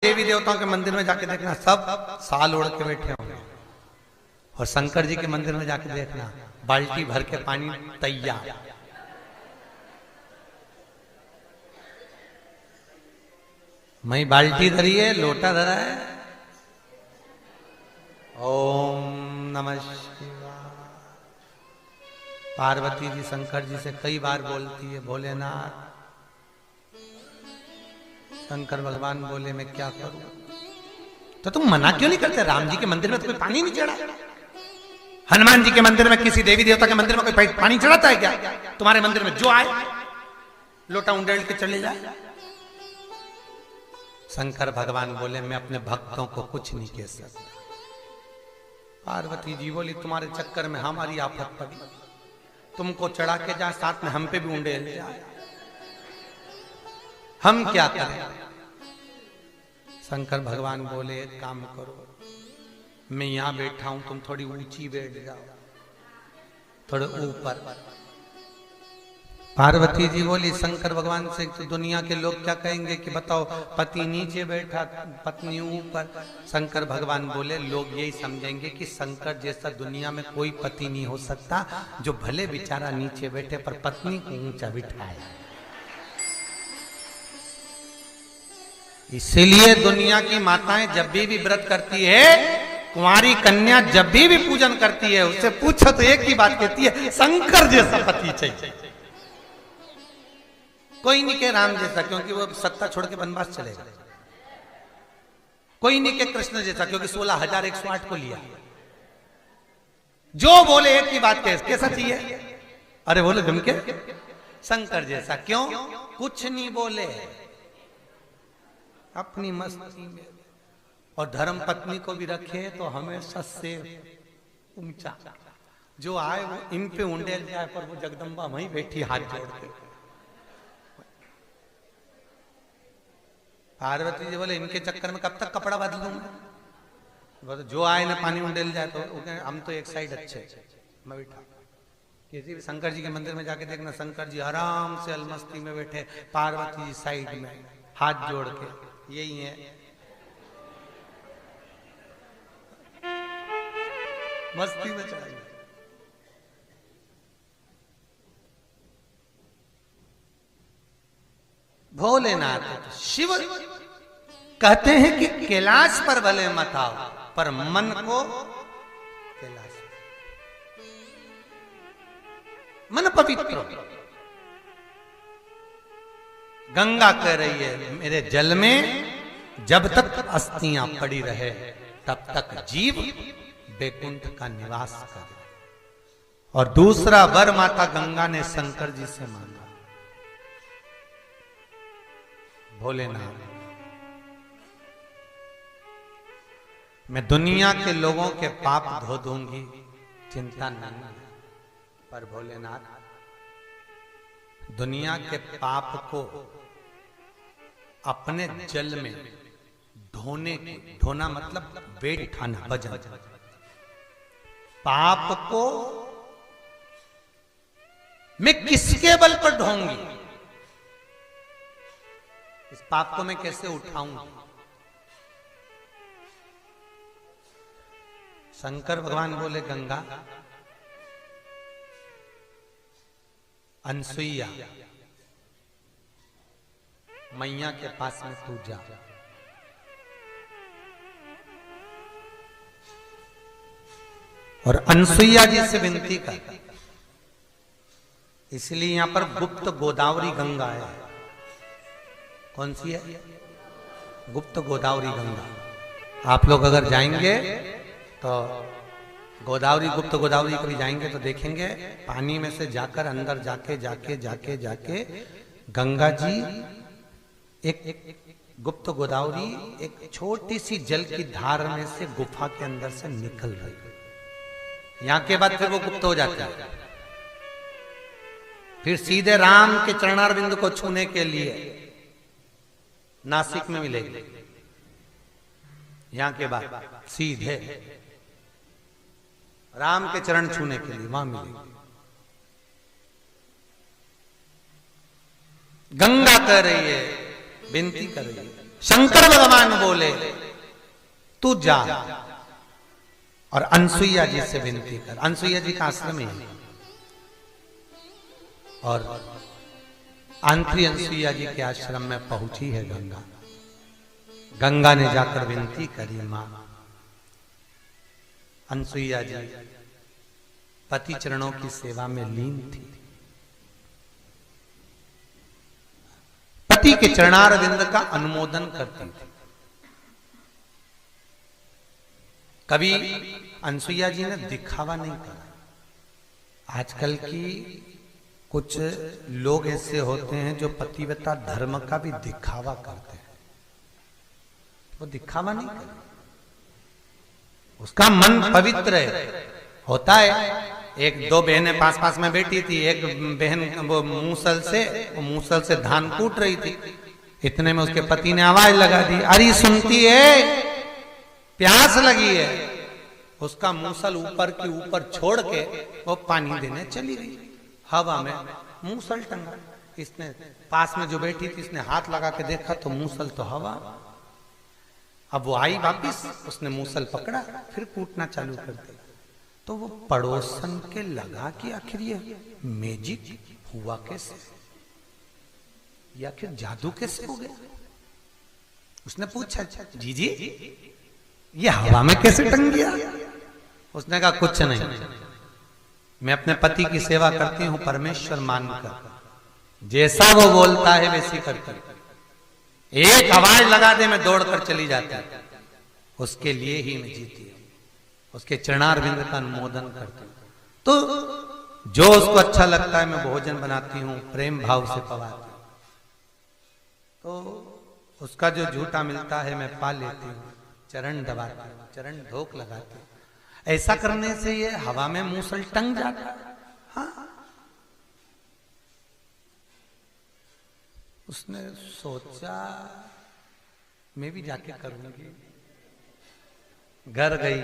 देवी देवताओं के मंदिर में जाके देखना, सब साल ओढ़ के बैठे होंगे। और शंकर जी के मंदिर में जाके देखना, बाल्टी भर के पानी तैयार। मैं बाल्टी धरी है, लोटा धरा है। ओम नमः शिवाय। पार्वती जी शंकर जी से कई बार बोलती है, भोलेनाथ। शंकर भगवान बोले मैं क्या करूं? तो तुम मना क्यों नहीं करते? राम जी के मंदिर में तो कोई पानी नहीं चढ़ा, हनुमान जी के मंदिर में, किसी देवी देवता के मंदिर में कोई पानी चढ़ाता है क्या? तुम्हारे मंदिर में जो आए लोटा उंडेल के चले जाए। शंकर भगवान बोले मैं अपने भक्तों को कुछ नहीं कह सकता। पार्वती जी बोली तुम्हारे चक्कर में हमारी आफत पड़ी, तुमको चढ़ा के जाए साथ में हम पे भी उंडेल जाए, हम क्या करें? शंकर भगवान बोले एक काम करो, मैं यहां बैठा हूं, तुम थोड़ी ऊंची बैठ जाओ, थोड़े ऊपर। पार्वती जी बोली शंकर भगवान से तो दुनिया के लोग क्या कहेंगे कि बताओ पति नीचे बैठा पत्नी ऊपर। शंकर भगवान बोले लोग यही समझेंगे कि शंकर जैसा दुनिया में कोई पति नहीं हो सकता जो भले बेचारा नीचे बैठे पर पत्नी को ऊंचा बिठाए। इसीलिए दुनिया की माताएं जब भी व्रत करती है, कुंवारी कन्या जब भी पूजन करती है, उससे पूछो तो एक ही बात कहती है शंकर जैसा पति चाहिए। कोई नहीं के राम जैसा, क्योंकि वो सत्ता छोड़ के वनवास चलेगा। कोई नहीं के कृष्ण जैसा, क्योंकि 16,108 को लिया। जो बोले एक ही बात कैसा चाहिए? अरे बोले तुम के शंकर जैसा। क्यों? कुछ नहीं बोले, अपनी मस्ती में। और धर्म पत्नी को भी रखे तो हमेशा से ऊंचा, जो आए वो इन पे उंडेल जाए, पर वो जगदम्बा वहीं बैठी हाथ जोड़ के। पार्वती जी बोले इनके चक्कर में कब तक कपड़ा बदलूंगा? जो आए ना पानी उंडेल जाए तो हम तो एक साइड अच्छे, मैं बैठा। किसी भी शंकर जी के मंदिर में जाके देखना, शंकर जी आराम से अलमस्ती में बैठे, पार्वती जी साइड में हाथ जोड़ के। यही है मस्ती में चढ़ाई। भोलेनाथ शिव कहते हैं कि कैलाश पर भले मत आओ, पर मन को कैलाश, मन पवित्र। गंगा कह रही है मेरे जल में जब तक अस्थियां पड़ी रहे तब तक जीव बैकुंठ का निवास करे। और दूसरा वर माता गंगा ने शंकर जी से मांगा, भोलेनाथ मैं दुनिया के लोगों के पाप धो दूंगी, चिंता नहीं। पर भोलेनाथ दुनिया के पाप को अपने जल में ढोना मतलब बैठाना, भजन। पाप को मैं किसके बल पर ढोंगी? इस पाप को मैं कैसे उठाऊंगी? शंकर भगवान बोले गंगा, अनसुईया मैया के पास में तू जा। और अनसुईया जी से विनती कर। इसलिए यहां पर गुप्त गोदावरी गंगा है। कौन सी है? गुप्त गोदावरी गंगा। आप लोग अगर जाएंगे तो गोदावरी, गुप्त गोदावरी कभी जाएंगे तो देखेंगे पानी में से जाकर अंदर जाके जाके जाके जाके गंगा जी एक गुप्त गोदावरी एक छोटी सी जल की धार में से गुफा के अंदर से निकल रही है। यहां के बाद फिर वो गुप्त हो जाता है, फिर सीधे राम के चरणारविंद को छूने के लिए नासिक में मिलेगी। यहां के बाद सीधे राम के चरण छूने के लिए वहां मिलेगी। गंगा कह रही है, विनती कर रही है, शंकर भगवान बोले तू जा और अनसुईया जी से विनती कर। अनसुईया जी का आश्रम है और आंत्री अनसुईया जी के आश्रम में पहुंची है गंगा। गंगा ने जाकर विनती करी, मां अनसुईया जी पति चरणों की सेवा में लीन थी। पति के चरणारविंद का अनुमोदन करती थी। कभी अनसुईया जी ने दिखावा नहीं करा। आजकल की कुछ लोग ऐसे होते हैं जो पतिव्रता धर्म का भी दिखावा करते हैं। वो दिखावा नहीं करते, उसका मन पवित्र है। होता है एक दो बहनें पास पास में बैठी थी, एक बहन वो मूसल से धान कूट रही थी। इतने में उसके पति ने आवाज लगा दी, अरे सुनती है, प्यास लगी है। उसका मूसल ऊपर की ऊपर छोड़ के वो पानी देने चली गई। हवा में मूसल टंगा। इसने पास में जो बैठी थी इसने हाथ लगा के देखा तो मूसल तो हवा। अब वो आई वापिस, उसने मूसल पकड़ा, फिर कूटना चालू कर दिया। तो वो पड़ोसन के लगा कि आखिर ये मैजिक हुआ कैसे, या फिर जादू कैसे हो गया। उसने पूछा, जी ये हवा में कैसे टंग गया। उसने कहा कुछ नहीं, मैं अपने पति की सेवा करती हूं परमेश्वर मानकर, जैसा वो बोलता है वैसी करती। एक आवाज लगा दे मैं दौड़कर चली जाती, उसके लिए ही मैं जीती हूं, उसके चरणारविंद का अनुमोदन करती हूं। तो जो उसको अच्छा लगता है मैं भोजन बनाती हूं, प्रेम भाव से पवाती हूं। तो उसका जो झूठा मिलता है मैं पा लेती हूं, चरण दबाती हूं, चरण धोख लगाती हूं। ऐसा करने से ये हवा में मूसल टंग जाता है। हाँ। उसने सोचा मैं भी जाके करूंगी। घर गई,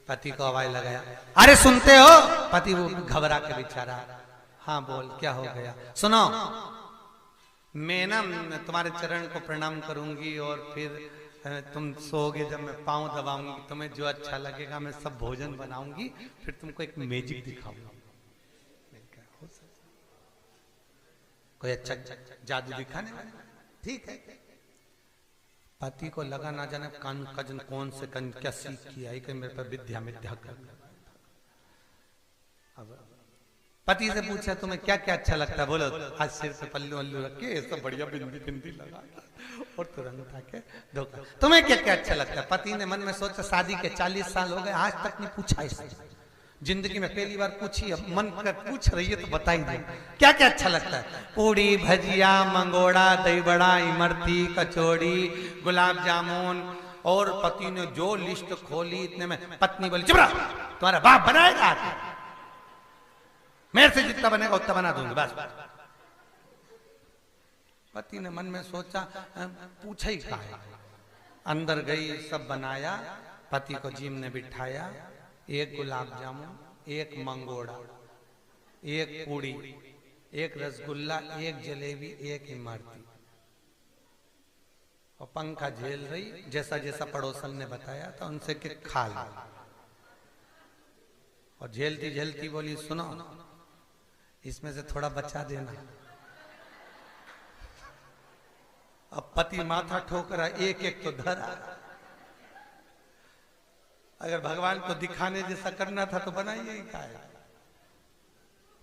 पति को आवाज लगाया, अरे सुनते हो। पति वो घबरा के बेचारा, हाँ बोल क्या हो गया। सुनो, मैं ना तुम्हारे चरण को प्रणाम करूंगी और फिर तुम सोओगे, जब मैं पांव दबाऊंगी तुम्हें जो अच्छा लगेगा मैं सब भोजन बनाऊंगी, फिर तुमको एक मैजिक दिखाऊंगी। कोई अच्छा जादू दिखाने वाला, ठीक है। पति को लगा ना जाने कजन कौन से क्या सीख किया है कि मेरे पर विद्या मिथ्या कर। अब पति से पूछा तुम्हें क्या क्या अच्छा लगता है, बोलो। आज सिर पे पल्लू वल्लू रख के सब बढ़िया बिंदी बिंदी लगा और तुरंत आके धोखा। तुम्हें क्या क्या अच्छा लगता है। पति ने मन में सोचा शादी के 40 साल हो गए, आज तक नहीं पूछा इससे, जिंदगी में पहली बार पूछी। अब मन कर पूछ रही है तो बताई दे क्या क्या अच्छा लगता है। पूड़ी भजिया मंगोड़ा दही बड़ा इमरती कचौड़ी गुलाब जामुन। और पति ने जो लिस्ट खोली इतने में पत्नी बोली, चुप रहो, तुम्हारा बाप बनाएगा, मेरे से जितना बनेगा उतना बना दूंगी बस। पति ने मन में सोचा पूछा ही कहा है। अंदर गई, सब बनाया। पति को जीम ने बिठाया, एक गुलाब जामुन, एक मंगोड़ा, एक पूड़ी, एक रसगुल्ला, एक जलेबी, एक इमरती। और पंखा झेल रही, जैसा जैसा पड़ोसन ने बताया था उनसे कि खा लो। और झेलती झेलती बोली, सुनो इसमें से थोड़ा बचा देना। अब पति माथा ठोक रहा, एक एक तो धरा। अगर भगवान को दिखाने जैसा करना था तो बनाइए ही खाए।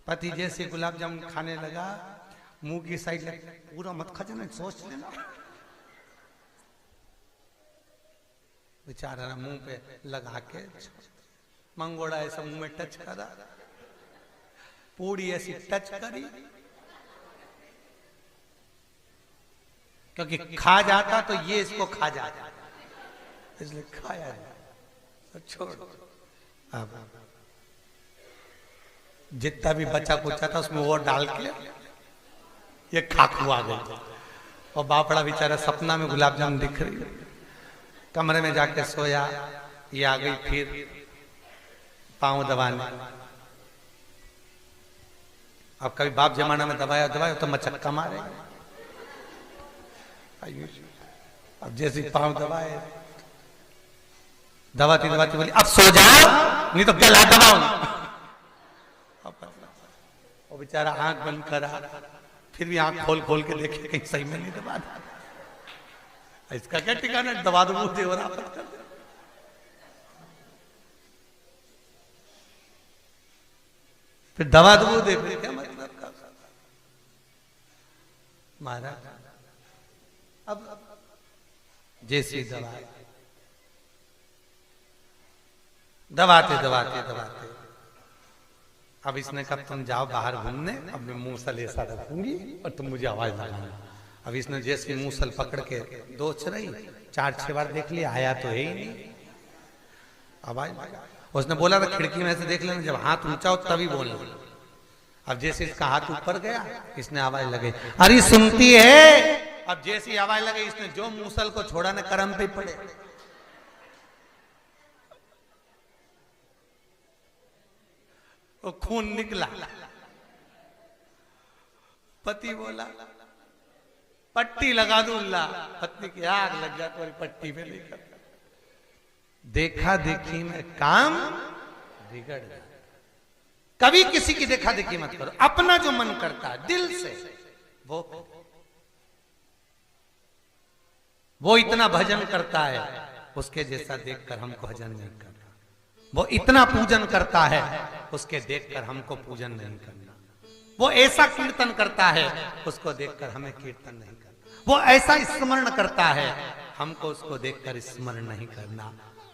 पति जैसे गुलाब जामुन खाने लगा, मुंह की साइड पूरा मत खा जाना, सोच लेना। बेचारा मुंह पे लगा के मंगोड़ा ऐसा मुंह में टच करा, पूड़ी ऐसी टच करी, क्योंकि खा जाता तो ये इसको खा जाता, इसलिए खाया तो छोड़। अब जितना भी बचा कुचा था उसमें वो डाल के ये खाकू आ गई। और बापड़ा बेचारा सपना में गुलाब जामुन दिख रही है, कमरे में जाके सोया। ये आ गई फिर पांव दबाने। अब कभी बाप जमाना में दबाया तो मचक्का मारे। अब जैसे पांव दबाए, दबाती दबाती बोली अब सो जाओ नहीं तो गला दबाऊं। और बेचारा आंख बंद करा, फिर भी आंख खोल खोल के देखे कहीं सही में नहीं दबा था। इसका क्या ठिकाना, दबा दो मुझे और आपत कर दे। फिर दबा दो दे, फिर क्या मतलब का महाराज। अब जैसी दबाते दबाते दबाते अब इसने कहा तुम जाओ बाहर घूमने, अब मैं मूसल ऐसा रखूंगी और तुम मुझे आवाज लगाना। अब इसने जैसे मूसल पकड़ के दो चराई, 4-6 बार देख लिया, आया तो है ही नहीं आवाज। उसने बोला था खिड़की में से देख लेना, जब हाथ ऊंचा हो तभी बोलना। अब जैसे इसका हाथ ऊपर गया, इसने आवाज लगाई, अरे सुनती है। अब जैसी आवाज लगी, इसने जो मूसल को छोड़ा ने करम पे पड़े। वो खून निकला। पति बोला पट्टी लगा दूं अल्लाह। पत्नी की आग लग जा, तुम्हारी पट्टी पे नहीं कर। देखा देखी में काम बिगड़ गया। कभी किसी की देखा देखी मत करो, अपना जो मन करता है दिल से वो इतना भजन करता है, उसके जैसा देखकर हमको भजन नहीं करना। वो इतना पूजन करता है, उसके देखकर हमको पूजन नहीं करना। वो ऐसा कीर्तन करता है, उसको देखकर हमें कीर्तन नहीं करना। वो ऐसा स्मरण करता है, हमको उसको देखकर स्मरण नहीं करना।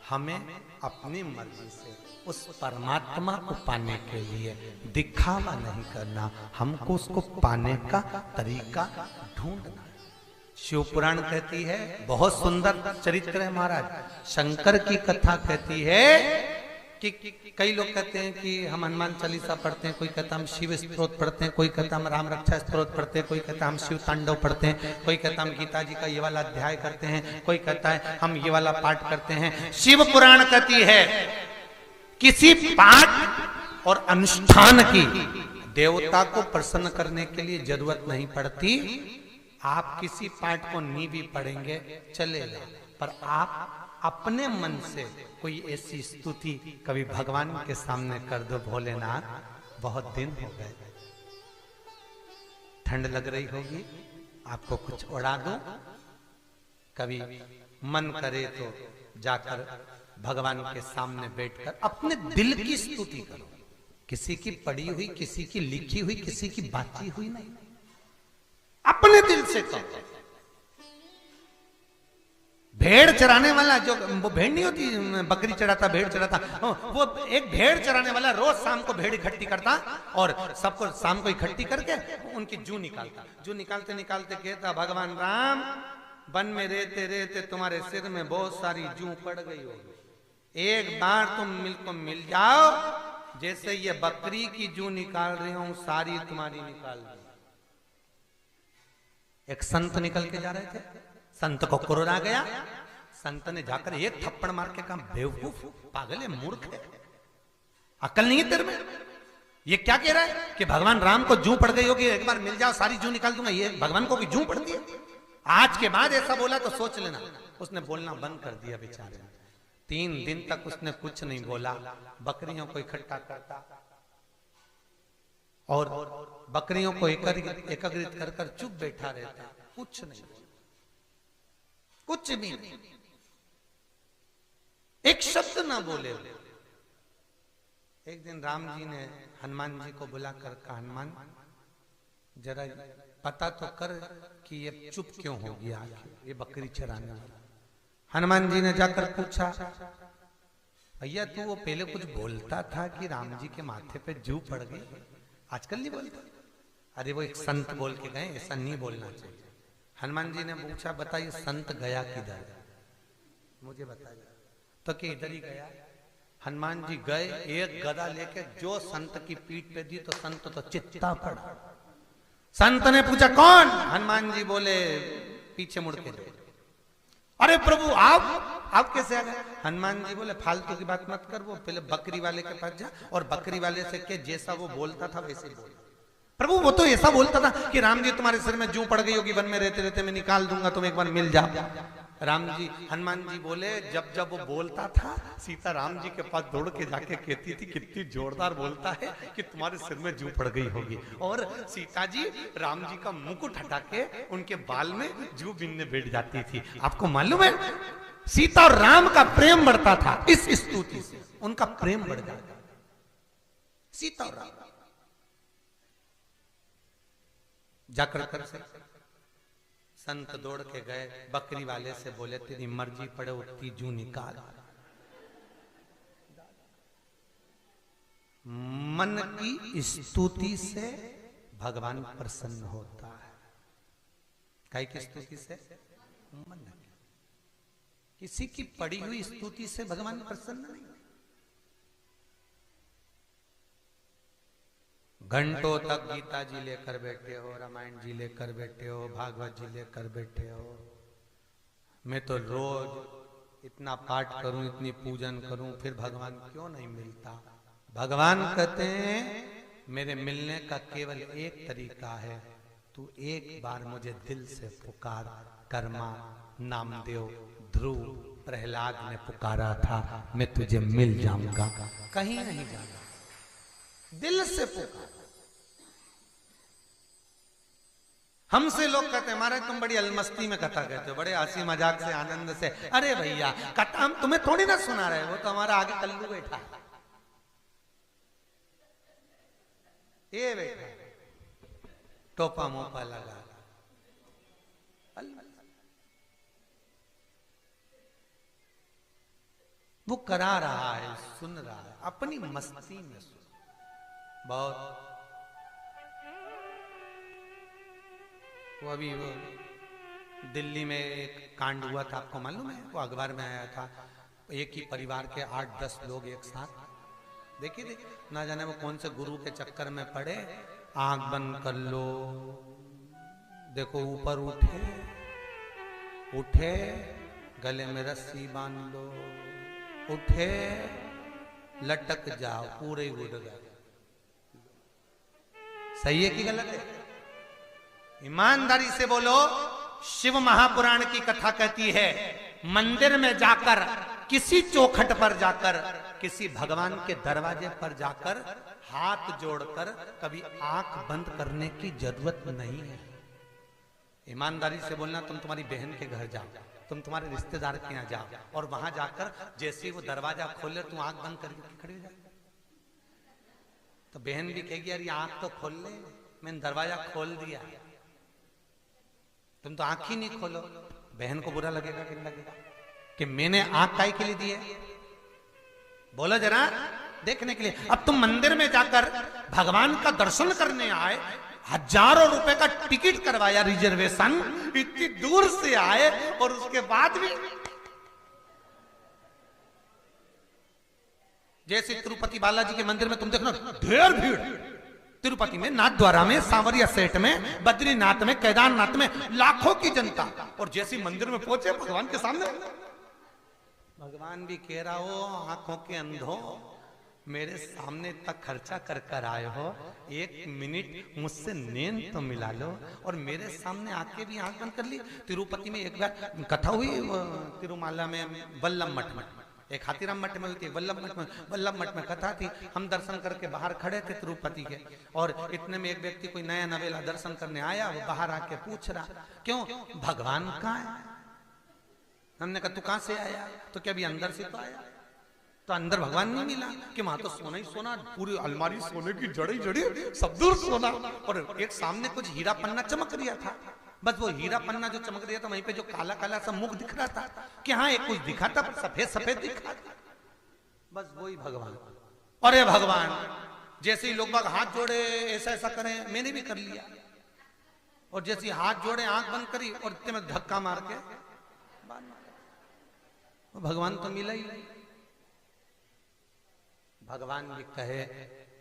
हमें अपनी मर्जी से उस परमात्मा को पाने के लिए दिखावा नहीं करना, हमको उसको पाने का तरीका ढूंढना। शिव पुराण कहती है, बहुत सुंदर चरित्र है महाराज। शंकर की कथा कहती है कि कई लोग कहते हैं कि हम हनुमान चालीसा पढ़ते हैं, कोई कहता हम शिव स्तोत्र पढ़ते हैं, कोई कहता हम राम रक्षा स्तोत्र पढ़ते हैं, कोई कहता हम शिव तांडव पढ़ते हैं, कोई कहता हम गीता जी का ये वाला अध्याय करते हैं, कोई कहता है हम ये वाला पाठ करते हैं। शिव पुराण कहती है किसी पाठ और अनुष्ठान की देवता को प्रसन्न करने के लिए जरूरत नहीं पड़ती। आप किसी पाठ को नहीं भी पढ़ेंगे चलेगा, पर आप अपने मन से कोई ऐसी स्तुति कभी भगवान के सामने कर दो, भोलेनाथ बहुत दिन हो गए, ठंड लग रही होगी, आपको कुछ उड़ा दो। कभी मन करे तो जाकर भगवान के सामने बैठकर अपने दिल की स्तुति करो। किसी की पढ़ी हुई, किसी की लिखी हुई, किसी की बाती हुई नहीं, अपने दिल से करो। भेड़ चराने वाला, जो वो भेड़ नहीं होती, बकरी चराता, भेड़ चराता, वो एक भेड़ चराने वाला रोज शाम को भेड़ इकट्ठी करता और सबको शाम को इकट्ठी करके उनकी जू निकालता। जू निकालते निकालते कहता, भगवान राम वन में रहते रहते तुम्हारे सिर में बहुत सारी जू पड़ गई होगी, एक बार तुम मिल जाओ, जैसे ये बकरी की जू निकाल रही हूं सारी तुम्हारी निकाल दी। एक संत निकल के जा रहे थे, संत को क्रोध आ गया। संत ने जाकर एक थप्पड़ मार के कहा, बेवकूफ, पागल है, मूर्ख है, अकल नहीं है तेरे में। ये क्या कह रहा है कि भगवान राम को जू पड़ गई होगी, एक बार मिल जाओ सारी जू निकाल दूंगा। ये भगवान को भी जू पड़ती है? आज के बाद ऐसा बोला तो सोच लेना। उसने बोलना बंद कर दिया बेचारे। 3 दिन तक उसने कुछ नहीं बोला। बकरियों को इकट्ठा करता और बकरियों को एकत्रित कर कर चुप बैठा रहता, कुछ नहीं, कुछ भी नहीं, एक शब्द ना बोले। एक दिन राम जी ने हनुमान जी को बुलाकर कहा, हनुमान जरा पता तो कर कि ये चुप क्यों हो गया, ये बकरी चराने वाला। हनुमान जी ने जाकर पूछा, भैया तू वो पहले कुछ बोलता था कि राम जी के माथे पे जू पड़ गई, आजकल नहीं बोलता। अरे वो एक संत बोल के गए, ऐसा नहीं बोलना चाहिए। हनुमान जी ने पूछा, बताइए संत गया किधर, मुझे बताइए। तो कि इधर ही गया। हनुमान जी गए, एक गदा लेके जो संत की पीठ पे दी तो संत तो चित्ता पड़ा। संत ने पूछा कौन? हनुमान जी बोले पीछे मुड़ के दो। अरे प्रभु आप कैसे आ गए? हनुमान जी बोले फालतू की बात मत कर, वो पहले बकरी वाले के पास जा और बकरी वाले से के जैसा वो बोलता था वैसे ही बोल। प्रभु वो तो ऐसा बोलता था कि राम जी तुम्हारे सिर में जू पड़ गई होगी, वन में रहते रहते मैं निकाल दूंगा, तुम एक बार मिल जा। राम जी, हनुमान जी बोले, जब जब वो बोलता था सीता राम जी के पास दौड़ के जाके कहती थी कितनी जोरदार बोलता है कि तुम्हारे सिर में जू पड़ गई होगी। और सीता जी राम जी का मुकुट हटा के उनके बाल में जू बिनने बैठ जाती थी। आपको मालूम है सीता और राम का प्रेम बढ़ता था इस स्तुति से, उनका प्रेम बढ़ जाता। सीता और राम जाकर कर से संत दौड़ के गए, बकरी वाले से बोले तेरी मर्जी पड़े उतनी जू निकाल। मन की स्तुति से भगवान प्रसन्न होता है। काहे की स्तुति से? मन की। किसी की पड़ी हुई स्तुति से भगवान प्रसन्न नहीं। घंटों तक गीता जी लेकर बैठे हो, रामायण जी लेकर बैठे हो, भागवत जी लेकर बैठे हो। मैं तो रोज इतना पाठ करूं, इतनी पूजन करूं, फिर भगवान क्यों नहीं मिलता? भगवान कहते हैं मेरे मिलने का केवल एक तरीका है, तू एक बार मुझे दिल से पुकार। कर्मा, नामदेव, ध्रुव, प्रहलाद ने पुकारा था, मैं तुझे मिल जाऊंगा, कहीं नहीं जाऊंगा, दिल से पुकार। हमसे लोग कहते हैं महाराज तुम बड़ी अलमस्ती में कथा कहते हो, बड़े हंसी मजाक से आनंद से। अरे भैया कथा हम तुम्हें थोड़ी ना सुना रहे, वो तो हमारा आगे कल्लू बैठा है, ये बैठा टोपा मोपा लगा, वो करा रहा है, सुन रहा है, अपनी मस्ती में सुन। बहुत वो अभी वो दिल्ली में एक कांड हुआ था, आपको मालूम है? वो अखबार में आया था, एक ही परिवार के 8-10 लोग एक साथ, देखिए ना जाने वो कौन से गुरु के चक्कर में पड़े, आंख बंद कर लो, देखो ऊपर उठे उठे, गले में रस्सी बांध लो, उठे लटक जाओ, पूरे ही उड़ गए। सही है कि गलत है? ईमानदारी से बोलो। शिव महापुराण की कथा कहती है मंदिर में जाकर, किसी चौखट पर जाकर, किसी भगवान के दरवाजे पर जाकर हाथ जोड़कर कभी आंख बंद करने की जरूरत नहीं है। ईमानदारी से बोलना, तुम तुम्हारी बहन के घर जाओ, तुम तुम्हारे रिश्तेदार के यहाँ जाओ, और वहां जाकर जैसे वो दरवाजा खोले तुम आंख बंद करके खड़े हो जाओ, तो बहन भी कहेगी यार ये आंख तो खोल ले, मैंने दरवाजा खोल दिया, तुम तो आंख ही नहीं खोलो। बहन को बुरा लगेगा कि नहीं लगेगा कि मैंने आंख काहे के लिए दी है? बोलो जरा, देखने के लिए। अब तुम मंदिर में जाकर भगवान का दर्शन करने आए, हजारों रुपए का टिकट करवाया, रिजर्वेशन, इतनी दूर से आए, और उसके बाद भी जैसे तिरुपति बालाजी के मंदिर में तुम देखना ढेर भीड़, तिरुपति में, नाथ द्वारा में, सांवरिया सेठ में, बद्रीनाथ में, केदारनाथ में लाखों की जनता, और जैसे मंदिर में पहुंचे भगवान के सामने, भगवान भी कह रहा हो आंखों के अंधों, मेरे सामने तक खर्चा कर कर आए हो, एक मिनट मुझसे नींद तो मिला लो, और मेरे सामने आके भी आंख बंद कर ली। तिरुपति में एक बार कथा हुई, तिरुमाला में, वल्लभ मठ में, एक हाथीराम मठ में हुई थी, वल्लभ मठ में कथा थी। हम दर्शन करके बाहर खड़े थे तिरुपति के, और इतने में एक व्यक्ति कोई नया नवेला दर्शन करने आया, वो बाहर आके पूछ रहा क्यों भगवान कहाँ है? हमने कहा तू कहां से आया? तो क्या अभी अंदर से तो आया? तो अंदर भगवान नहीं मिला कि वहां तो सोना ही सोना, पूरी अलमारी सोने की जड़ी जड़ी, सब दूर सोना, और एक सामने कुछ हीरा पन्ना चमक रहा था, बस वो हीरा पन्ना जो चमक रहा था, वहीं पे जो काला काला सा मुख दिख रहा था, कि हाँ एक कुछ दिखा था, सफेद सफेद दिखा था, बस वही भगवान। अरे भगवान, जैसे ही लोग बाग हाथ जोड़े ऐसा ऐसा करें, मैंने भी कर लिया, और जैसे ही हाथ जोड़े आंख बंद करी, और इतने में धक्का मार के भगवान तो मिला ही नहीं। भगवान भी कहे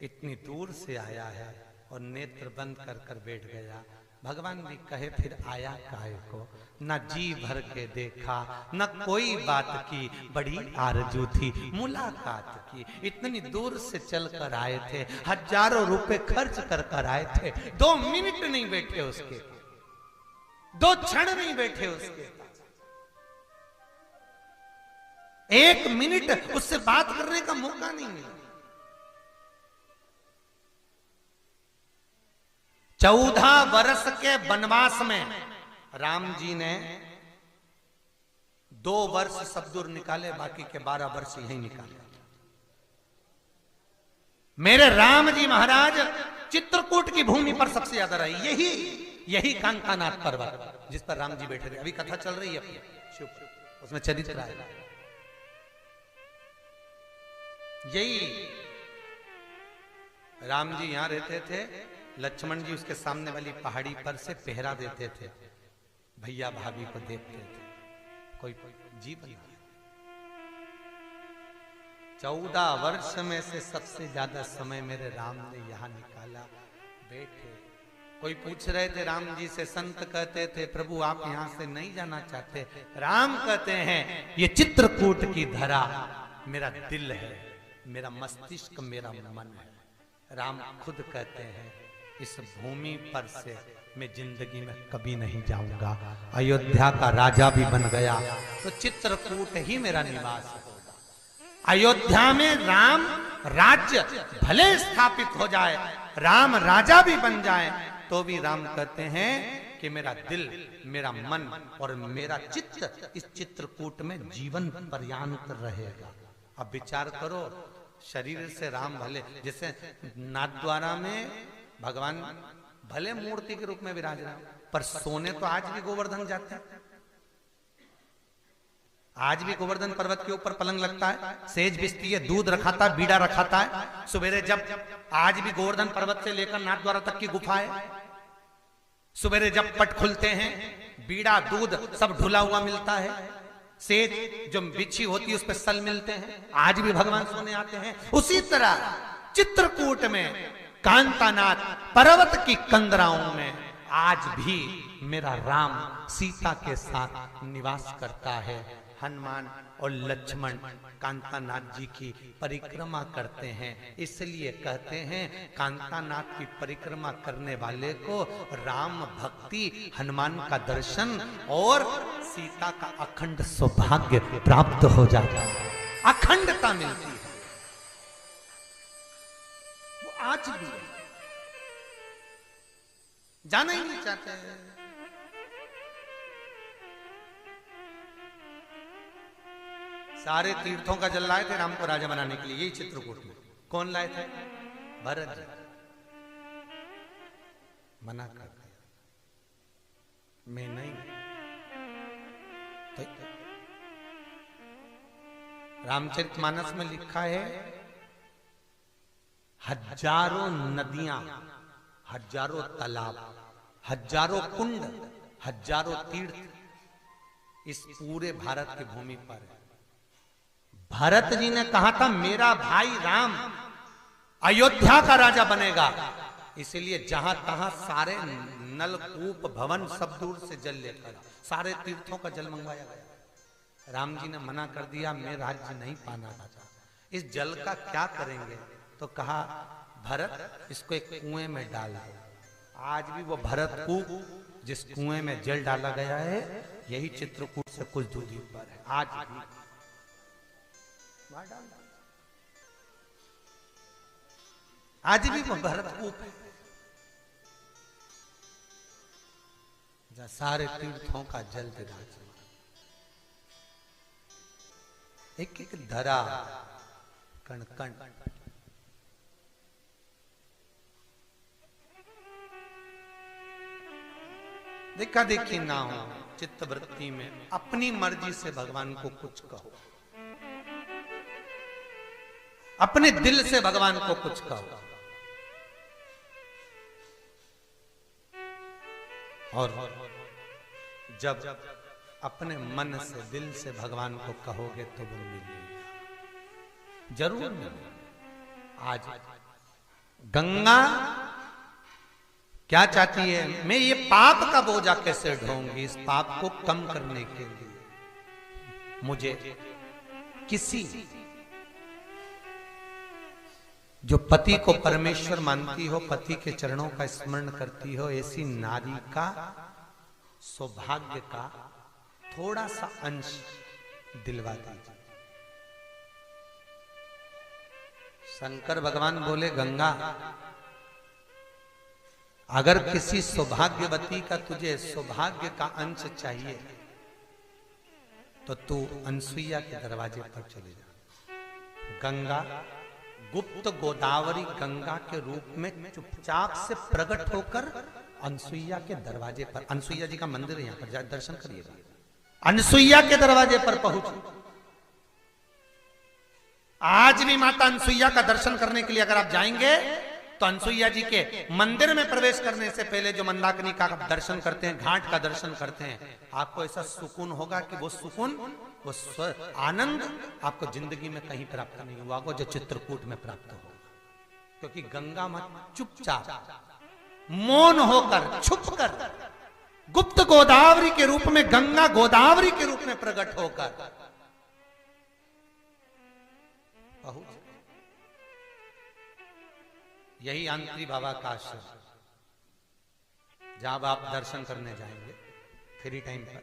इतनी दूर से आया है, और नेत्र बंद कर कर बैठ गया। भगवान भी कहे फिर आया काहे को? न जी भर के देखा, न कोई बात की, बड़ी आरजू थी मुलाकात की। इतनी दूर से चल कर आए थे, हजारों रुपए खर्च कर कर आए थे, 2 मिनट नहीं बैठे उसके, 2 क्षण नहीं बैठे उसके, एक मिनट उससे बात करने का मौका नहीं मिला। 14 वर्ष के वनवास में राम जी ने 2 वर्ष सबदूर निकाले, बाकी के 12 वर्ष यही निकाले। मेरे राम जी महाराज चित्रकूट की भूमि पर सबसे ज्यादा रहे, यही कांतानाथ पर्वत जिस पर राम जी बैठे थे। अभी कथा चल रही है अपनी शिव, उसमें चरित्र आएगा। यही राम जी यहां रहते थे, लक्ष्मण जी उसके सामने वाली पहाड़ी पर से पहरा देते थे, भैया भाभी को देखते थे, कोई जीव नहीं। 14 वर्ष में से सबसे ज्यादा समय मेरे राम ने यहां निकाला, बैठे। कोई पूछ रहे थे राम जी से, संत कहते थे प्रभु आप यहां से नहीं जाना चाहते? राम कहते हैं ये चित्रकूट की धरा मेरा दिल है, मेरा मस्तिष्क, मेरा मन है। राम खुद कहते हैं इस भूमि पर से मैं जिंदगी में कभी नहीं जाऊंगा। अयोध्या का राजा भी बन गया तो चित्रकूट ही मेरा निवास होगा। अयोध्या में राम राज्य भले स्थापित हो जाए, राम राजा भी बन जाए, तो भी राम कहते हैं कि मेरा दिल, मेरा मन और मेरा चित्त इस चित्रकूट में जीवन पर्यंत रहेगा। अब विचार करो, शरीर से राम भले, जैसे नाथद्वारा में भगवान भले मूर्ति के रूप में विराज रहा, पर सोने तो आज भी गोवर्धन जाते हैं। आज भी गोवर्धन पर्वत के ऊपर पलंग लगता है, सेज बिछती है, दूध रखाता है, बीड़ा रखाता है। सवेरे जब, आज भी गोवर्धन पर्वत से लेकर नाथद्वारा तक की गुफा है, सवेरे जब पट खुलते हैं, बीड़ा दूध सब ढुला हुआ मिलता है, सेज जो बिछी होती है उस पर सल मिलते हैं। आज भी भगवान सोने आते हैं। उसी तरह चित्रकूट में कांतानाथ पर्वत की कंदराओं में आज भी मेरा राम सीता के साथ निवास करता है। हनुमान और लक्ष्मण कांतानाथ जी की परिक्रमा करते हैं, इसलिए कहते हैं कांतानाथ की परिक्रमा करने वाले को राम भक्ति, हनुमान का दर्शन और सीता का अखंड सौभाग्य प्राप्त हो जाता है, अखंडता मिलती है। वो आज भी जाना ही नहीं चाहते हैं। सारे तीर्थों का जल लाए थे राम को राजा बनाने के लिए, यही चित्रकूट में। कौन लाए थे? भरत जी। मना कर दिया, मैं नहीं। तो रामचरितमानस में लिखा है हजारों नदियां, हजारों तालाब, हजारों कुंड, हजारों तीर्थ इस पूरे भारत की भूमि पर है। भरत जी ने कहा था मेरा भाई राम अयोध्या का राजा बनेगा, इसलिए जहां तहां सारे नलकूप भवन सब दूर से जल लेकर सारे तीर्थों का जल मंगवाया गया। राम जी ने मना कर दिया, मैं राज्य नहीं पाना चाहता, इस जल का क्या करेंगे? तो कहा भरत इसको एक कुएं में डाल दो। आज भी वो भरत कूप जिस कुएं में जल डाला गया है, यही चित्रकूट से कुछ दूरी पर है। आज भी आज भी वो भरत कूप है जहां सारे तीर्थों का जल विराजमान, एक एक धरा कण कण। देखा देखी ना हो, चित्तवृत्ति में अपनी मर्जी से भगवान को कुछ कहो, अपने दिल से भगवान को कुछ कहो। और जब अपने मन से, दिल से भगवान को कहोगे तो वो मिलेगा, जरूर मिलेगा। आज गंगा क्या चाहती है? मैं ये पाप का बोझा कैसे ढोऊंगी? इस पाप को कम करने के लिए मुझे किसी जो पति को परमेश्वर मानती हो, पति के चरणों का स्मरण करती हो, ऐसी नारी का सौभाग्य का थोड़ा सा अंश दिलवा दीजिए। शंकर भगवान बोले गंगा, अगर किसी सौभाग्यवती का तुझे सौभाग्य का अंश चाहिए तो तू अनसुईया के दरवाजे पर चले जा। गंगा गुप्त गोदावरी गंगा के रूप में चुपचाप से प्रकट होकर अनसुईया के दरवाजे पर, अनसुईया जी का मंदिर है यहाँ पर, जा दर्शन करिएगा। अनसुईया के दरवाजे पर पहुंची। आज भी माता अनसुईया का दर्शन करने के लिए अगर आप जाएंगे तो अनसुईया जी के मंदिर में प्रवेश करने से पहले जो मंदाकिनी का दर्शन करते हैं, घाट का दर्शन करते हैं, आपको ऐसा सुकून होगा कि वो सुकून, वो आनंद आपको जिंदगी में कहीं प्राप्त नहीं हुआ होगा जो चित्रकूट में प्राप्त होगा। क्योंकि गंगा माता चुपचाप मौन होकर, छुप कर, गुप्त गोदावरी के रूप में, गंगा गोदावरी के रूप में प्रकट होकर यही आंत्री बाबा का आश्रम, जब आप दर्शन करने जाएंगे फ्री टाइम पर,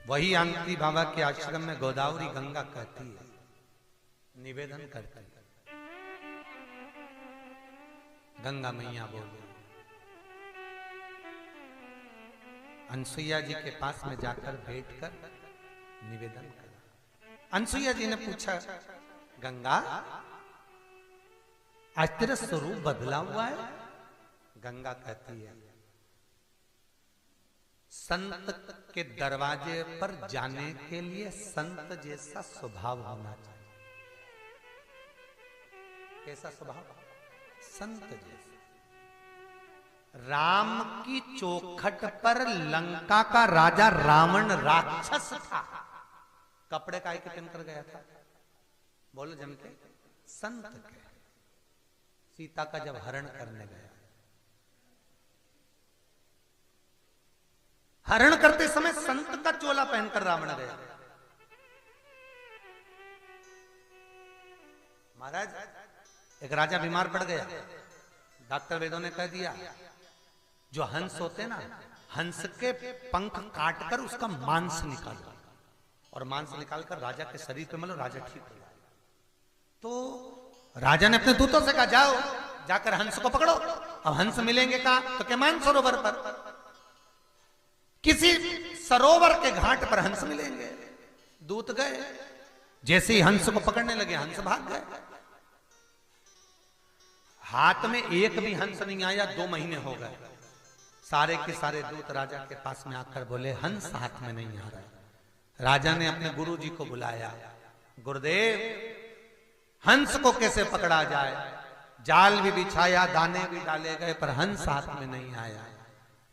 वही आंत्री बाबा के आश्रम में गोदावरी गंगा कहती है, निवेदन करती है, गंगा मैया बोले। अनसुईया जी के पास में जाकर बैठकर निवेदन करा। अनसुईया जी ने पूछा, गंगा आज तेरा स्वरूप बदला हुआ है? गंगा कहती है, संत के दरवाजे पर जाने के लिए संत जैसा स्वभाव होना चाहिए। कैसा स्वभाव? संत जैसा। राम की चौखट पर लंका का राजा रावण राक्षस था, कपड़े काहे के पहन कर गया था? बोलो जम के, संत के। सीता का जब हरण करने गया, हरण करते समय संत का चोला पहनकर रावण गया। महाराज, एक राजा बीमार पड़ गया, डॉक्टर वेदों ने कह दिया जो हंस होते ना, हंस के पंख काटकर उसका मांस निकालो, और मांस निकालकर राजा के शरीर पे मलो, राजा ठीक हो जाए। तो राजा ने अपने दूतों से कहा, जाओ जाकर हंस को पकड़ो। अब हंस मिलेंगे कहां? तो क्या मानसरोवर पर, किसी सरोवर के घाट पर हंस मिलेंगे। दूत गए, जैसे ही हंस को पकड़ने लगे हंस भाग गए। हाथ में एक भी हंस नहीं आया, 2 महीने हो गए। सारे के सारे दूत राजा के पास में आकर बोले, हंस हाथ में नहीं आ रहा है। राजा ने अपने गुरु जी को बुलाया, गुरुदेव हंस को कैसे पकड़ा जाए? जाल भी बिछाया, दाने भी डाले गए, पर हंस हाथ में नहीं आया।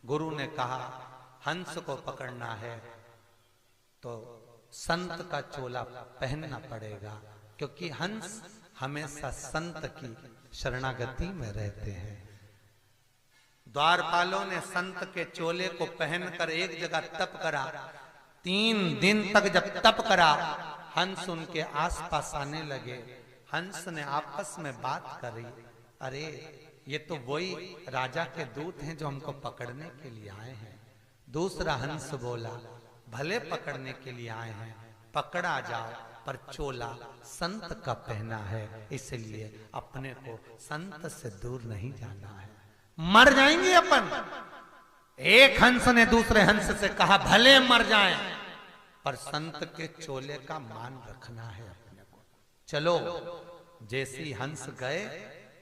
गुरु ने कहा, हंस को पकड़ना है तो संत का चोला पहनना पड़ेगा, क्योंकि हंस हमेशा संत की शरणागति में रहते हैं। द्वारपालों ने संत के चोले को पहनकर एक जगह तप करा। 3 दिन तक जब तप करा, हंस उनके आसपास आने लगे। हंस ने आपस में बात करी, अरे ये तो वही राजा के दूत हैं जो हमको पकड़ने के लिए आए हैं। दूसरा हंस बोला, भले पकड़ने के लिए आए हैं, पकड़ा जाओ, पर चोला संत का पहना है, इसलिए अपने को संत से दूर नहीं जाना है, मर जाएंगे अपन। एक हंस ने दूसरे हंस से कहा, भले मर जाएं, पर संत के चोले का मान रखना है अपने को। चलो। जैसे ही हंस गए,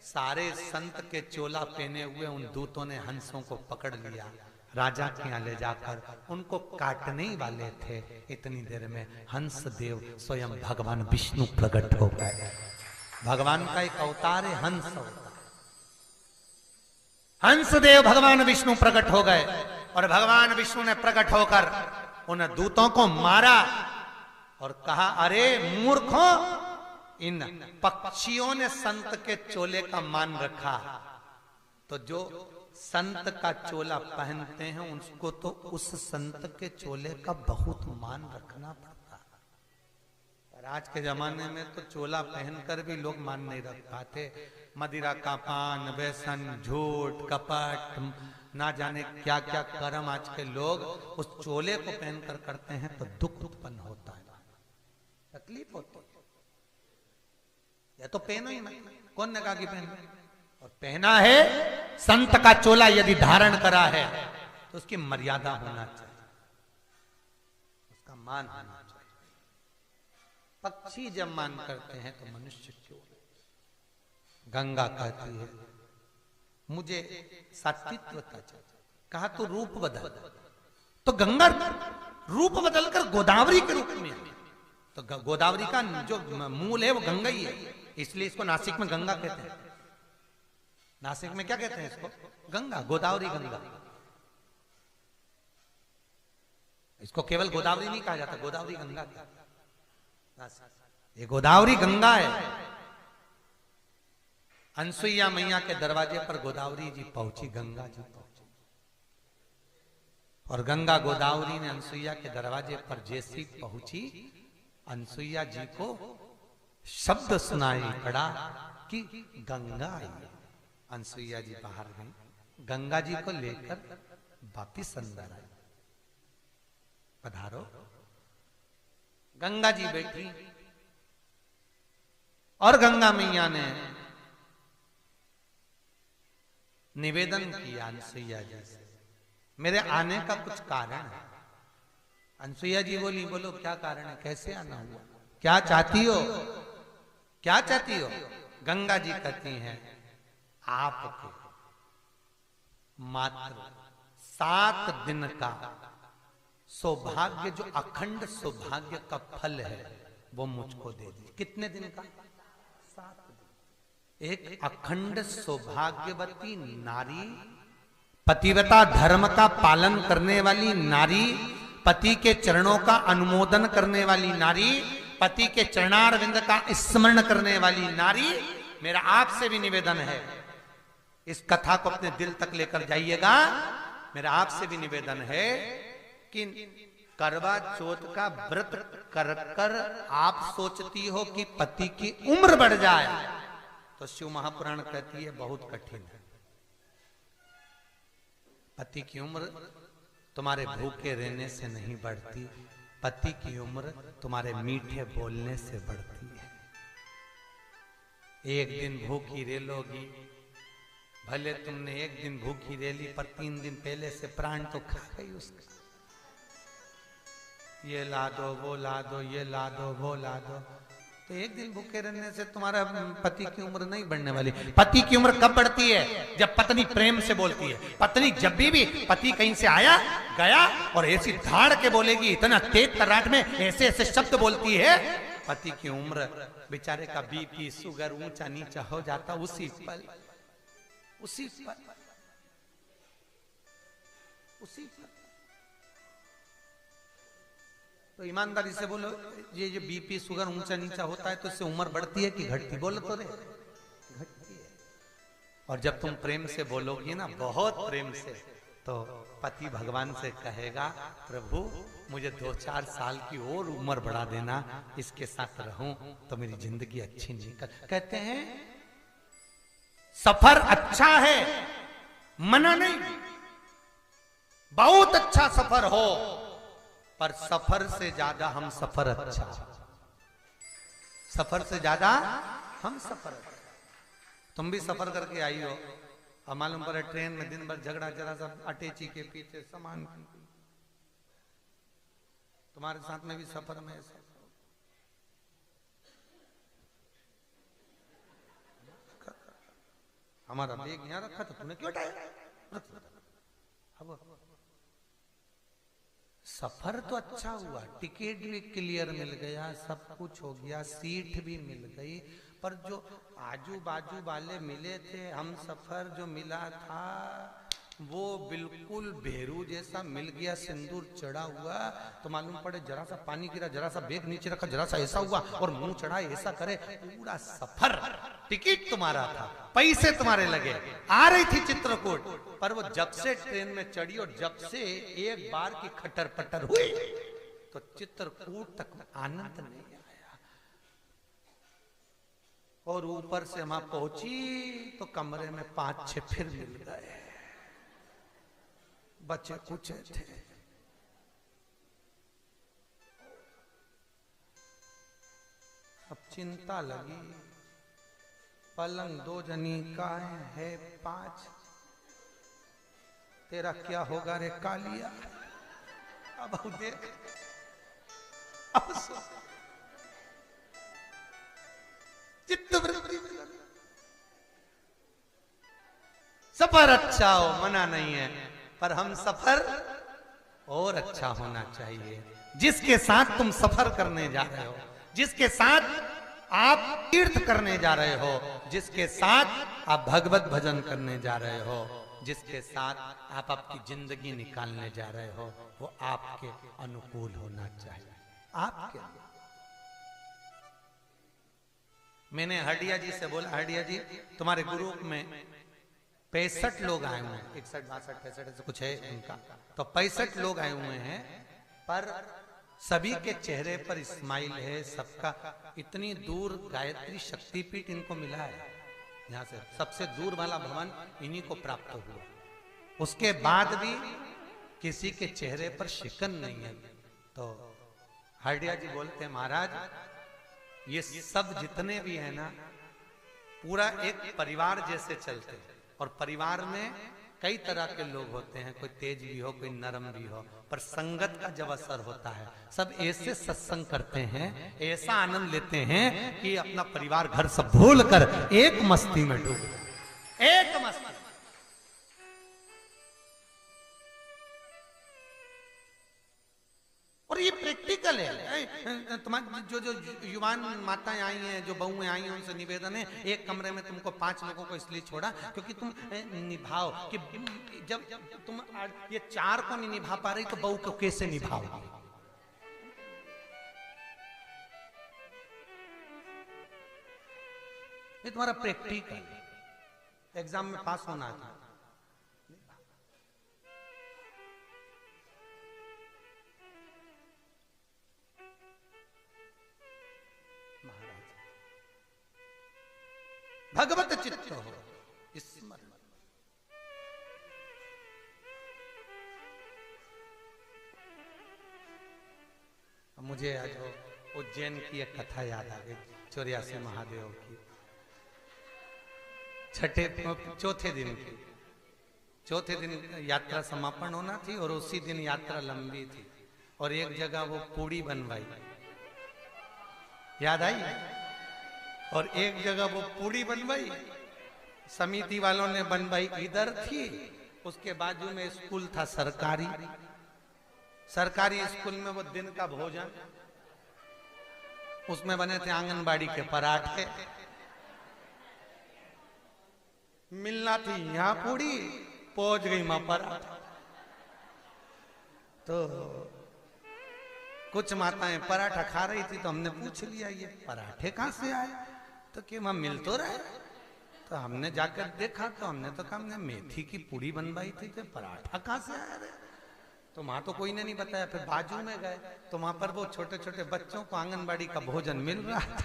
सारे संत के चोला पहने हुए उन दूतों ने हंसों को पकड़ लिया, राजा के यहाँ ले जाकर उनको काटने वाले थे। इतनी देर में हंस देव स्वयं भगवान विष्णु प्रकट हो गए। भगवान का एक अवतार है हंस अवतार। हंस देव भगवान विष्णु प्रकट हो गए, और भगवान विष्णु ने प्रकट होकर उन दूतों को मारा और कहा, अरे मूर्खों, इन पक्षियों ने संत के चोले का मान रखा, तो जो संत का चोला पहनते हैं उसको तो उस संत के चोले का बहुत मान रखना पड़ता है। पर आज के जमाने में तो चोला पहनकर भी लोग मान नहीं रख पाते। मदिरा का पान, व्यसन, झूठ, कपट, ना जाने क्या क्या कर्म आज के लोग उस चोले को पहनकर करते हैं, तो दुख उत्पन्न होता है, तकलीफ होती है। या तो पहनो ही मत। कौन ने कहा कि पहन? और पहना है संत का चोला यदि धारण करा है तो उसकी मर्यादा होना चाहिए, उसका मान होना चाहिए। पक्षी जब मान करते हैं तो मनुष्य क्यों? गंगा कहती है मुझे सात्विकता चाहिए। कहा तो रूप बदल, तो गंगा रूप बदलकर गोदावरी के रूप में है। तो गोदावरी का जो मूल है वो गंगा ही है, इसलिए इसको नासिक में गंगा कहते हैं। नासिक में क्या कहते हैं इसको? गंगा, गोदावरी गंगा। इसको केवल गोदावरी नहीं कहा जाता, गोदावरी गंगा। ये गोदावरी गंगा है। अनसुईया मैया के दरवाजे पर गोदावरी जी पहुंची, गंगा जी पहुंची। और गंगा गोदावरी ने अनसुईया के दरवाजे पर जैसी पहुंची, अनसुईया जी को शब्द सुनाई पड़ा कि गंगा आई। अनसुईया जी बाहर गई, गंगा जी को लेकर वापिस अंदर आई। पधारो। गंगा जी बैठी और गंगा मैया ने निवेदन किया अनसुईया जी से, मेरे आने का कुछ कारण है। अनसुईया जी बोली, बोलो क्या कारण है, कैसे आना हुआ, क्या चाहती हो, क्या चाहती हो? गंगा जी कहती हैं आपके मात्र 7 दिन का सौभाग्य, जो अखंड सौभाग्य का फल है वो मुझको दे दी। कितने दिन का? 7 दिन। एक अखंड सौभाग्यवती नारी, पतिव्रता धर्म का पालन करने वाली नारी, पति के चरणों का अनुमोदन करने वाली नारी, पति के चरणारविंद का स्मरण करने वाली नारी। मेरा आपसे भी निवेदन है, इस कथा को अपने दिल तक लेकर जाइएगा। मेरा आपसे भी निवेदन है कि करवा चौथ का व्रत कर कर आप सोचती हो कि पति की उम्र बढ़ जाए, तो शिव महापुराण कहती है बहुत कठिन है। पति की उम्र तुम्हारे भूखे रहने से नहीं बढ़ती, पति की उम्र तुम्हारे मीठे बोलने से बढ़ती है। एक दिन भूखी रह लोगी, भले तुमने एक दिन भूखी रह ली, पर 3 दिन पहले से प्राण तो खा गई उसका। ये ला दो, वो ला दो, ये ला दो, वो ला दो। तो एक दिन भूखे रहने से तुम्हारा पति की उम्र नहीं बढ़ने वाली। पति की उम्र कब बढ़ती है? जब पत्नी प्रेम से बोलती है। पत्नी जब भी पति कहीं से आया गया और ऐसी धाड़ के बोलेगी, इतना तेज तर्राट में ऐसे ऐसे शब्द बोलती है, पति की उम्र, बेचारे का बीपी शुगर ऊंचा नीचा हो जाता उसी पल, उसी पल, उसी पल। तो ईमानदारी से बोलो, ये जो बीपी शुगर ऊंचा नीचा होता है तो इससे उम्र बढ़ती है कि घटती? बोलो तो रे, घटती है। और जब तुम प्रेम से बोलोगी ना, बहुत प्रेम से, तो पति भगवान से कहेगा, प्रभु मुझे 2-4 साल की और उम्र बढ़ा देना, इसके साथ रहूं तो मेरी जिंदगी अच्छी निकल। कहते हैं सफर अच्छा है, मना नहीं, बहुत अच्छा सफर हो, पर सफर से ज्यादा हम सफर अच्छा, सफर से ज्यादा हम सफर। तुम भी सफर करके आई हो, अब मालूम पड़े ट्रेन में दिन भर झगड़ा, जरा सा अटैची के पीछे सामान, तुम्हारे साथ में भी सफर में ऐसा। हमारा बैग यहाँ रखा था, तुमने क्यों उठाया? अब सफर तो अच्छा हुआ, टिकट भी क्लियर मिल गया, सब कुछ हो गया, सीट भी मिल गई, पर जो आजू बाजू वाले मिले थे, हम सफर जो मिला था वो बिल्कुल भेरू जैसा मिल गया, सिंदूर चढ़ा हुआ। तो मालूम पड़े जरा सा पानी गिरा, जरा सा बैग नीचे रखा, जरा सा ऐसा हुआ और मुंह चढ़ा, ऐसा करे, पूरा सफर। टिकट तुम्हारा था, पैसे तुम्हारे लगे, आ रही थी चित्रकूट, पर वो जब से ट्रेन में चढ़ी और जब से एक बार की खटर पटर हुई तो चित्रकूट तक आनंद नहीं आया। और ऊपर से वहां पहुंची तो कमरे में 5-6 फिर मिल गए, बच्चे कुछ थे। अब चिंता लगी, पलंग दो जनी का है 5, तेरा क्या होगा रे कालिया। अब देख, अब चित्तवृत्ति सफर अच्छा हो, मना नहीं है, पर हम सफर और अच्छा होना चाहिए। जिसके साथ तुम सफर करने जा रहे हो, जिसके साथ आप तीर्थ करने जा रहे हो, जिसके साथ आप भगवत भजन करने जा रहे हो, जिसके साथ आप आपकी जिंदगी निकालने जा रहे हो, वो आपके अनुकूल होना चाहिए। आपके मैंने हरडिया जी से बोला, हरडिया जी तुम्हारे ग्रुप में 65 लोग आए हुए हैं, 61 62 65 ऐसे कुछ है उनका, तो 65 लोग आए हुए हैं, पर सभी के चेहरे पर स्माइल है, सबका। इतनी दूर गायत्री शक्तिपीठ इनको मिला है, यहाँ से सबसे दूर वाला भवन इन्हीं को प्राप्त हुआ, उसके बाद भी किसी के चेहरे पर शिकन नहीं है। तो हरडिया जी बोलते हैं, महाराज ये सब जितने भी है ना, पूरा एक परिवार जैसे चलते हैं, और परिवार में कई तरह के लोग होते हैं, कोई तेज भी हो, कोई नरम भी हो, पर संगत का जब असर होता है, सब ऐसे सत्संग करते हैं, ऐसा आनंद लेते हैं कि अपना परिवार घर सब भूल कर एक मस्ती में डूब, एक मस्ती। और ये प्रैक्टिकल है। तुम्हारे जो युवान माताएं आई हैं, जो बहुएं आई हैं, उनसे निवेदन है, एक कमरे में तुमको 5 लोगों को इसलिए छोड़ा क्योंकि तुम निभाओ, कि जब तुम ये 4 को नहीं निभा पा रही तो बहू को कैसे निभाओगे। ये तुम्हारा प्रैक्टिकल एग्जाम में पास होना था। भगवत चित्त हो स्मरण। मुझे आज उज्जैन की एक कथा याद आ गई, 84 महादेव की, चौथे दिन यात्रा समापन होना थी, और उसी दिन यात्रा लंबी थी, और एक जगह वो पूड़ी बनवाई, याद आई, और एक जगह वो पूड़ी बनवाई, समिति वालों ने बनवाई इधर थी, उसके बाजू में स्कूल था सरकारी स्कूल में वो दिन का भोजन, उसमें बने थे आंगनबाड़ी के पराठे, मिलना थी यहाँ पूड़ी, पहुंच गई मां पराठा। तो कुछ माताएं पराठा खा रही थी, तो हमने पूछ लिया ये पराठे कहां से आए, तो कि वहां मिल तो रहे, तो हमने जाकर देखा, तो हमने तो कहा हमने मेथी की पूड़ी बनवाई थी, तो पराठा कहां से आया रे, तो वहां तो कोई ने नहीं बताया। फिर बाजू में गए तो वहां पर वो छोटे छोटे बच्चों को आंगनबाड़ी का भोजन मिल रहा था,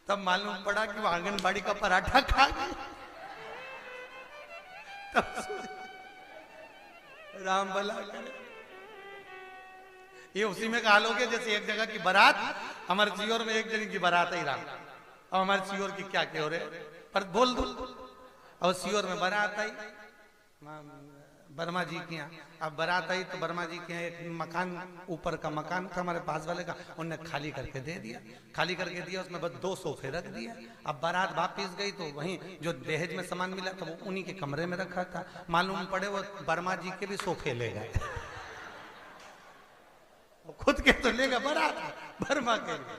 तब मालूम पड़ा कि वो आंगनबाड़ी का पराठा खा गए। राम भला करे, ये उसी में कहा लोगे जैसे एक जगह की बारात, हमारे सीहोर में एक जगह की बारात ही राम, अब हमारे सीहोर की क्या कह रहे, पर बोल दो, और सीहोर में बारात आई वर्मा जी के यहाँ, अब बारात आई तो वर्मा जी के यहाँ एक मकान, ऊपर का मकान था हमारे पास वाले का, उनने खाली करके दे दिया, खाली करके दिया, उसमें बस 2 सोफे रख दिए। अब बारात वापिस गई तो वहीं जो दहेज में सामान मिला था वो उन्हीं के कमरे में रखा था, मालूम पड़े वो वर्मा जी के भी सोफे ले गए, वो खुद के तो ले गए, बारात वर्मा के लिए।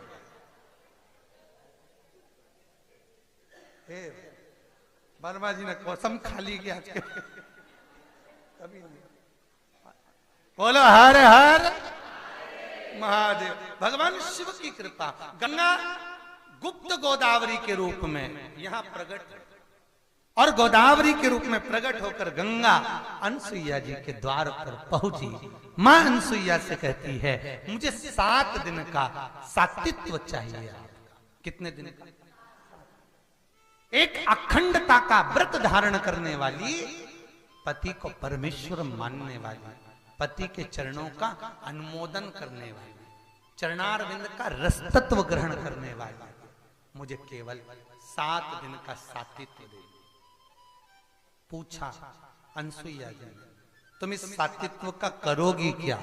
वर्मा जी ने कसम खाली किया कभी नहीं। बोलो हर हर महादेव। भगवान शिव की कृपा, गंगा गुप्त गोदावरी के रूप में यहाँ प्रकट, और गोदावरी के रूप में प्रकट होकर गंगा अनसुईया जी के द्वार पर पहुंची। मां अनसुईया से कहती है मुझे 7 दिन का सात्वित्व चाहिए। कितने दिन का? एक अखंडता का व्रत धारण करने वाली, पति को परमेश्वर मानने वाली, पति के चरणों का अनुमोदन करने वाली, चरणारविंद का रसतत्व ग्रहण करने वाली, मुझे केवल 7 दिन का सातित्व दे। पूछा अनसुईया जी, तुम इस सातित्व का करोगी क्या?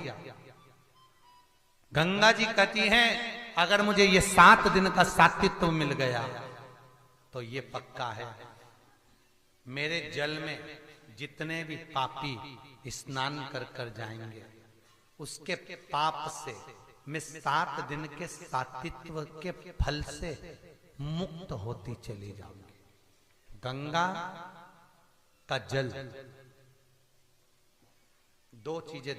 गंगा जी कहती हैं, अगर मुझे ये 7 दिन का सातित्व मिल गया तो ये पक्का है, मेरे जल में जितने भी पापी स्नान कर कर जाएंगे, उसके पाप से मैं 7 दिन के सातित्व के फल से मुक्त होती चली जाऊंगी। गंगा का जल 2 चीजें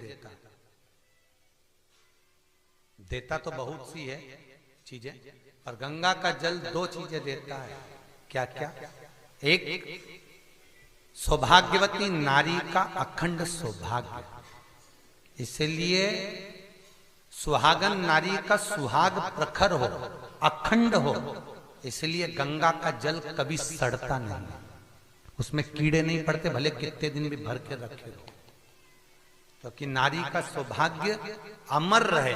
देता तो बहुत सी है चीजें, पर गंगा का जल 2 चीजें देता है। क्या क्या? एक, सौभाग्यवती नारी का अखंड सौभाग्य, इसलिए सुहागन नारी का सुहाग प्रखर हो, अखंड हो, इसलिए गंगा का जल कभी सड़ता नहीं, उसमें कीड़े नहीं पड़ते, भले कितने दिन भी भर के रखे हो, क्योंकि नारी का सौभाग्य अमर रहे,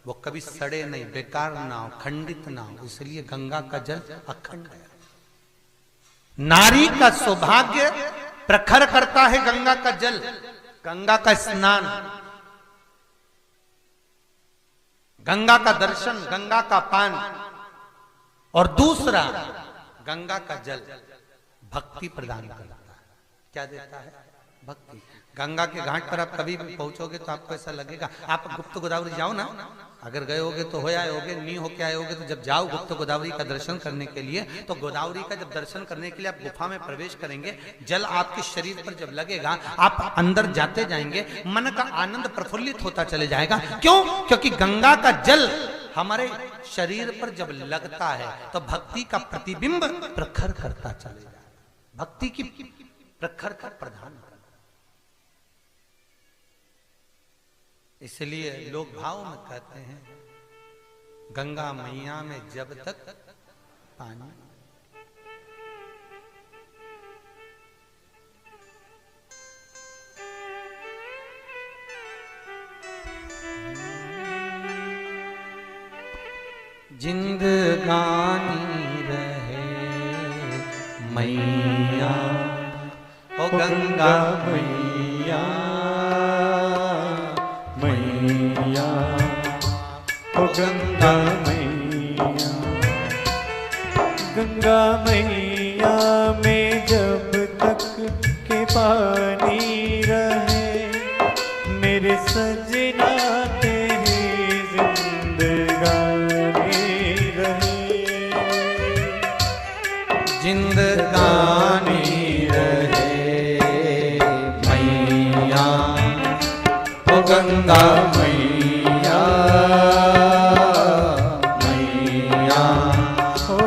वो कभी सड़े नहीं, बेकार ना हो, खंडित ना हो, इसलिए गंगा का जल अखंड है। नारी का सौभाग्य प्रखर करता है गंगा का जल, गंगा का स्नान, गंगा का दर्शन, गंगा का पान। और दूसरा, गंगा का जल भक्ति प्रदान करता है। क्या देता है? भक्ति। गंगा के घाट पर आप कभी भी पहुंचोगे तो आपको ऐसा लगेगा, आप गुप्त गोदावरी जाओ ना, अगर गए होगे तो हो आए होगे, नहीं होके आए होगे तो जब जाओ गुप्त गोदावरी का दर्शन करने के लिए, तो गोदावरी का जब दर्शन करने के लिए आप गुफा में प्रवेश करेंगे, जल आपके शरीर पर जब लगेगा, आप अंदर जाते जाएंगे, मन का आनंद प्रफुल्लित होता चले जाएगा। क्यों? क्योंकि गंगा का जल हमारे शरीर पर जब लगता है तो भक्ति का प्रतिबिंब प्रखर करता चले जाएगा, भक्ति की प्रखर का प्रधान। इसलिए लोग भाव में कहते हैं, गंगा मैया में जब तक पानी। जिंदगानी रहे मैया, ओ गंगा मैया, मैया, ओ गंगा मैया, गंगा मैया में जब तक के पानी रहे, मेरे सजना तेरी जिंदगानी रहे, जिंदगानी रहे मैया, ओ गंगा मैया, मैया, ओ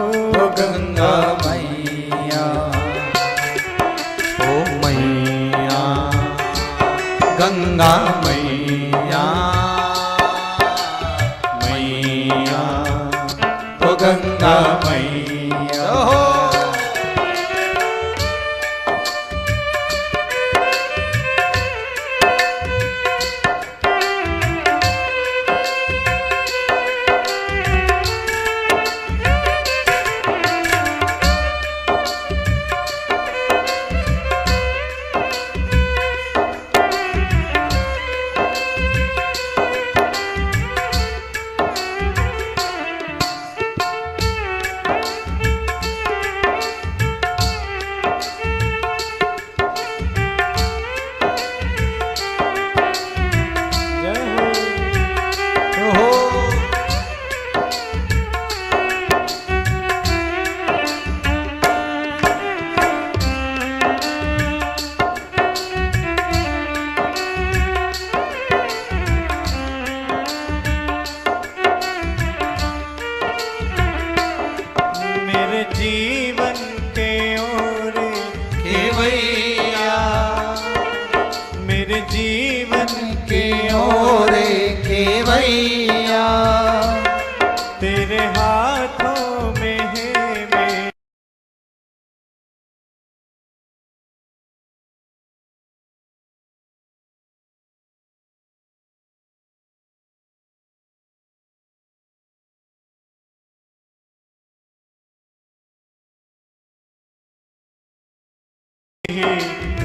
गंगा मैया, ओ मैया, गंगा मैया, मैया, ओ गंगा मैया। जीवन के ओर केवैया, मेरे जीवन के ओर केवैया, तेरे हाथों में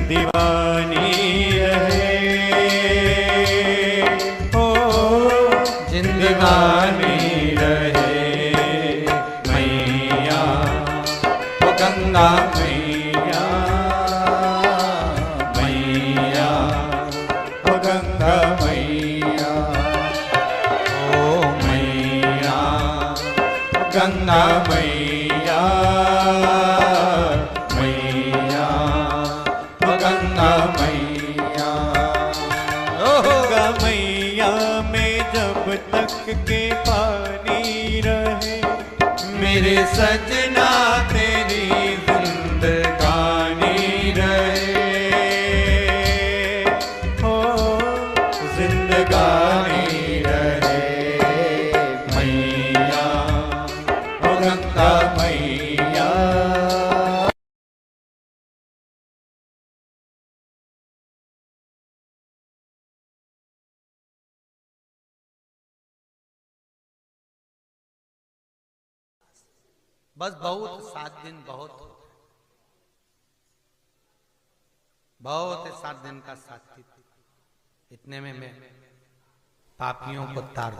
दीवानी रहे हो, जिंदगानी रहे मैया, ओ गंगा मैया, मैया, ओ गंगा मैया, ओ मैया, गंगा मैया, मैया, ओ गंगा मैया, गंगा मैया में जब तक के पानी रहे, मेरे सजना तेरी जिंदगानी रहे हो, जिंदगानी रहे मैया, ओ गंगा मैया। बस बहुत 7 दिन बहुत है 7 दिन का साथी, इतने में मैं पापियों को तार